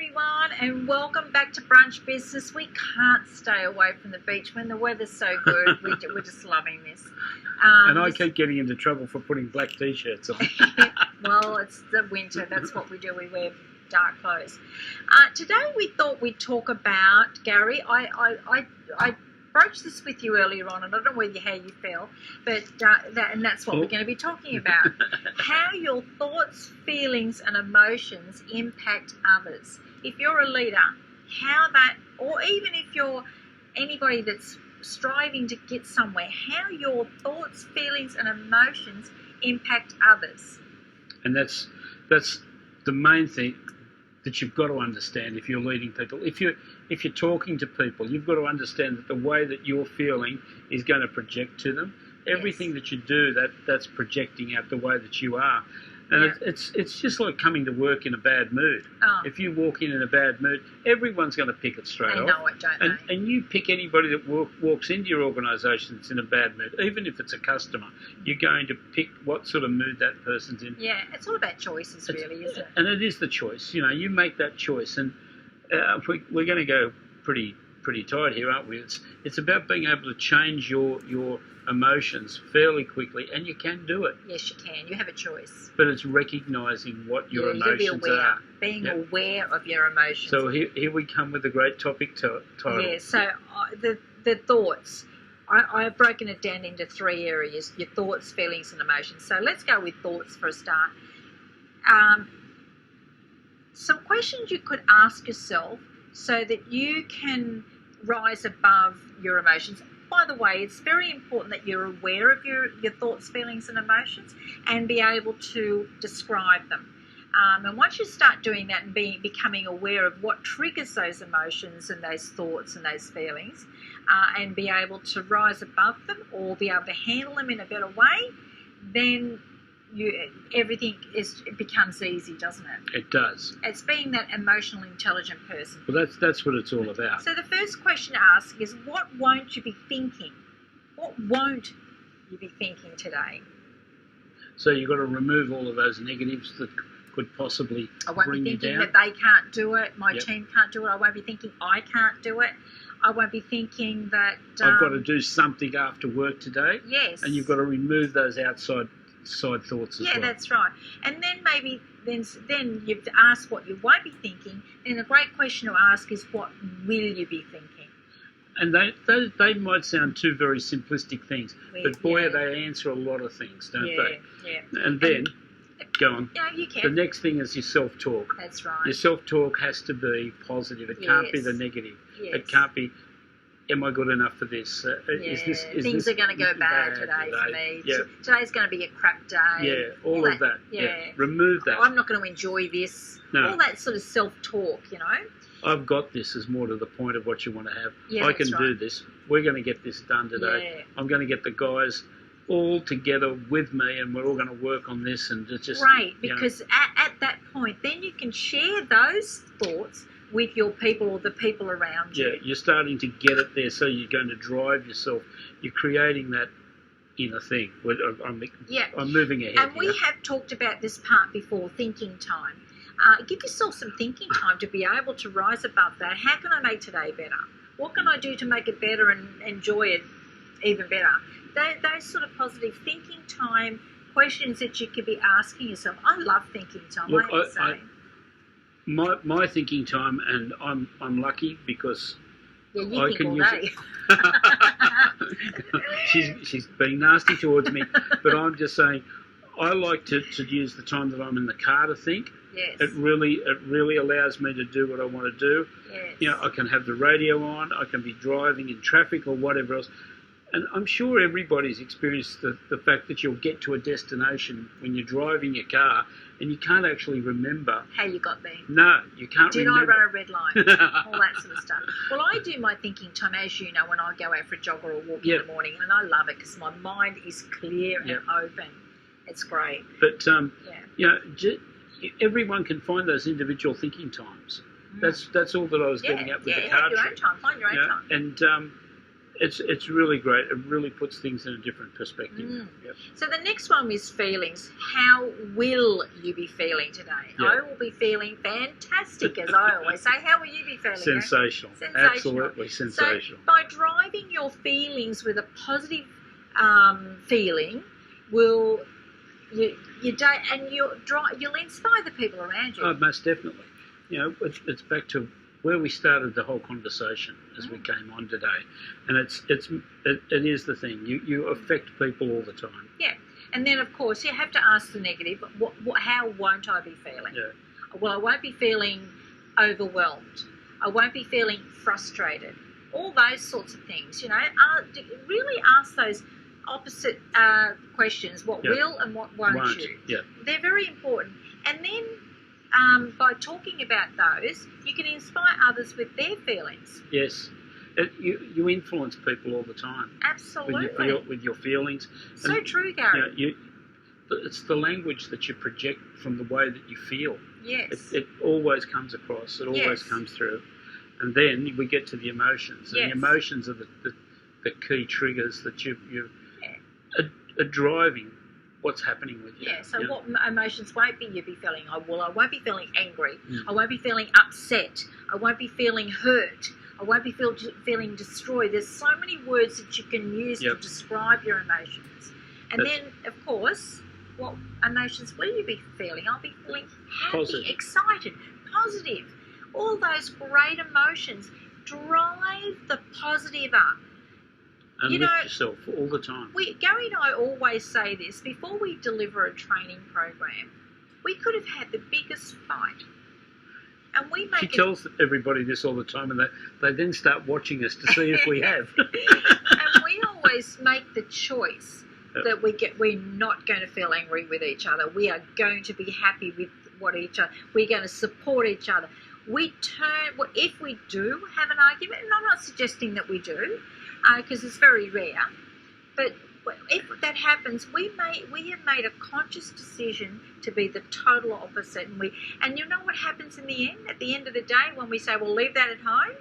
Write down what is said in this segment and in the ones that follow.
everyone, and welcome back to Brunch Business. We can't stay away from the beach when the weather's so good. We're just loving this. And I keep getting into trouble for putting black T-shirts on. Well, it's the winter. That's what we do. We wear dark clothes. Today we thought we'd talk about, Gary, I broached this with you earlier on, and I don't know how you feel, but that's what we're going to be talking about. How your thoughts, feelings and emotions impact others. If you're a leader, or even if you're anybody that's striving to get somewhere, how your thoughts, feelings and emotions impact others. And that's the main thing that you've got to understand if you're leading people. If you're talking to people, you've got to understand that the way that you're feeling is going to project to them. Everything that you do, that's projecting out the way that you are. And it's just like coming to work in a bad mood. Oh. If you walk in a bad mood, everyone's going to pick it straight off. They know it, don't they? And you pick anybody that walks into your organisation that's in a bad mood, even if it's a customer, you're going to pick what sort of mood that person's in. Yeah, it's all about choices, really, isn't it? And it is the choice. You know, you make that choice. And we're going to go pretty tight here, aren't we? It's about being able to change your emotions fairly quickly, and you can do it. Yes, you can. You have a choice. But it's recognising what your emotions are. Being aware of your emotions. So here we come with a great topic title. Yeah, so the thoughts. I've broken it down into 3 areas: your thoughts, feelings and emotions. So let's go with thoughts for a start. Some questions you could ask yourself so that you can rise above your emotions. By the way, it's very important that you're aware of your thoughts, feelings and emotions and be able to describe them. And once you start doing that and becoming aware of what triggers those emotions and those thoughts and those feelings, and be able to rise above them or be able to handle them in a better way, then everything becomes easy, doesn't it? It does. It's being that emotional, intelligent person. Well, that's what it's all about. So the first question to ask is, what won't you be thinking? What won't you be thinking today? So you've got to remove all of those negatives that could possibly I won't bring be you thinking down. that they can't do it, my team can't do it. I won't be thinking I can't do it. I won't be thinking that I've got to do something after work today. Yes. And you've got to remove those outside thoughts as well. Yeah, that's right. And then maybe then you've asked what you won't be thinking. Then a great question to ask is, what will you be thinking? And they might sound two very simplistic things, but boy, they answer a lot of things, don't they? Yeah. And then, go on. Yeah, you can. The next thing is your self-talk. That's right. Your self-talk has to be positive. It can't be the negative. Yes. It can't be, am I good enough for this? Things are going to go bad today for me. Yeah. Today's going to be a crap day. Yeah, all of that. Yeah. Remove that. I'm not going to enjoy this. No. All that sort of self-talk, you know. I've got this is more to the point of what you want to have. Yeah, I can do this. We're going to get this done today. Yeah. I'm going to get the guys all together with me, and we're all going to work on this. And it's just right, because at that point, then you can share those thoughts with your people or the people around you. Yeah, you're starting to get it there, so you're going to drive yourself. You're creating that inner thing. I'm moving ahead. And we have talked about this part before, thinking time. Give yourself some thinking time to be able to rise above that. How can I make today better? What can I do to make it better and enjoy it even better? Those sort of positive thinking time questions that you could be asking yourself. I love thinking time. Look, I have to say. My thinking time, and I'm lucky because you I think can all use day. it. She's being nasty towards me, but I'm just saying I like to use the time that I'm in the car to think. Yes. It really allows me to do what I want to do. Yes. You know, I can have the radio on, I can be driving in traffic or whatever else. And I'm sure everybody's experienced the fact that you'll get to a destination when you're driving your car and you can't actually remember. How you got there. No, you can't remember. Did I run a red light? All that sort of stuff. Well, I do my thinking time, as you know, when I go out for a jog or a walk in the morning, and I love it because my mind is clear and open. It's great. But, you know, everyone can find those individual thinking times. That's all that I was getting at with the car trip. Find your own time. And It's really great. It really puts things in a different perspective. Mm. Yep. So the next one is feelings. How will you be feeling today? Yeah. I will be feeling fantastic, as I always say. How will you be feeling? Sensational. Sensational. Absolutely sensational. So by driving your feelings with a positive feeling, will your day, and you'll inspire the people around you. Oh, most definitely. You know, it's back to where we started the whole conversation as we came on today, and it is the thing. You affect people all the time. Yeah, and then of course you have to ask the negative. How won't I be feeling? Yeah. Well, I won't be feeling overwhelmed. I won't be feeling frustrated. All those sorts of things. You know, really ask those opposite questions. What will and what won't you? Yeah. They're very important. And then by talking about those, you can inspire others with their feelings. Yes. You influence people all the time. Absolutely. With your feelings. So And, true, Gary. you know, it's the language that you project from the way that you feel. Yes. It always comes across. It always comes through. And then we get to the emotions. And Yes. the emotions are the key triggers that you are driving what's happening with you. Yeah, so you know? what emotions won't you be feeling? I won't be feeling angry. Mm. I won't be feeling upset. I won't be feeling hurt. I won't be feeling destroyed. There's so many words that you can use to describe your emotions. And then, of course, what emotions will you be feeling? I'll be feeling happy, Positive. excited, positive. All those great emotions. Drive the positive up. And you lift know, yourself all the time. Gary and I always say this, before we deliver a training program, we could have had the biggest fight. And we make She tells everybody this all the time, and they then start watching us to see if we have. And we always make the choice that we're not going to feel angry with each other. We are going to be happy with we're going to support each other. If we do have an argument, and I'm not suggesting that we do, because it's very rare, but if that happens, we have made a conscious decision to be the total opposite, and you know what happens in the end? At the end of the day, when we say we'll leave that at home,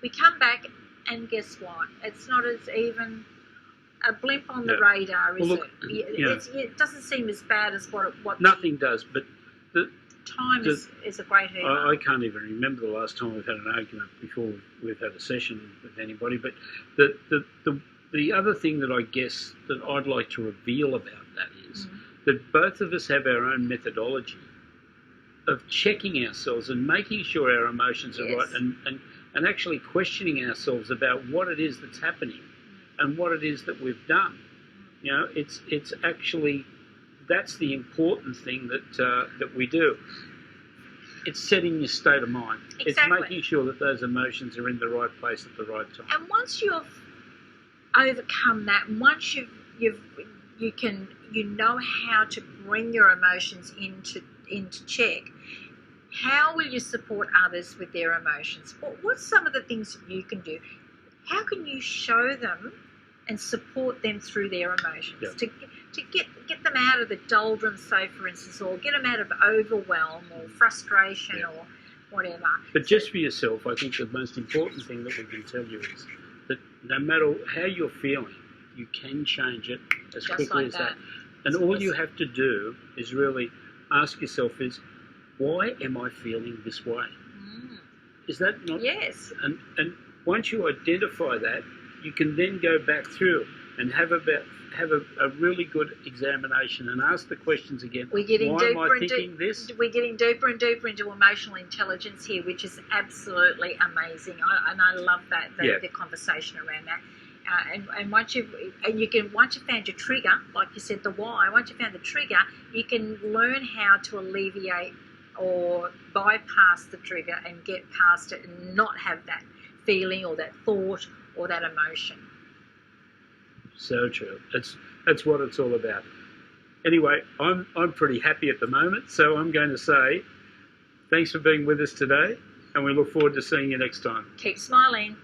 we come back, and guess what? It's not as even a blimp on the radar, is it? It doesn't seem as bad as what Nothing does, but time is a great healer. I can't even remember the last time we've had an argument before we've had a session with anybody. But the other thing that I guess that I'd like to reveal about that is that both of us have our own methodology of checking ourselves and making sure our emotions are right, and actually questioning ourselves about what it is that's happening and what it is that we've done. You know, it's actually, that's the important thing that we do. It's setting your state of mind. Exactly. It's making sure that those emotions are in the right place at the right time. And once you've overcome that, and once you know how to bring your emotions into check, how will you support others with their emotions? What's some of the things that you can do? How can you show them and support them through their emotions to get them out of the doldrums, say for instance, or get them out of overwhelm or frustration or whatever? But just for yourself, I think the most important thing that we can tell you is that no matter how you're feeling, you can change it as just quickly like as that. And all you have to do is really ask yourself is, why am I feeling this way? Is that not? Yes. And once you identify that, you can then go back through and have a really good examination and ask the questions again. We're getting why deeper am I thinking this? We're getting deeper and deeper into emotional intelligence here, which is absolutely amazing. I love that the conversation around that. And once you've found your trigger, like you said, the why. Once you've found the trigger, you can learn how to alleviate or bypass the trigger and get past it and not have that feeling or that thought or that emotion. So true. That's what it's all about. Anyway, I'm pretty happy at the moment, so I'm going to say thanks for being with us today, and we look forward to seeing you next time. Keep smiling.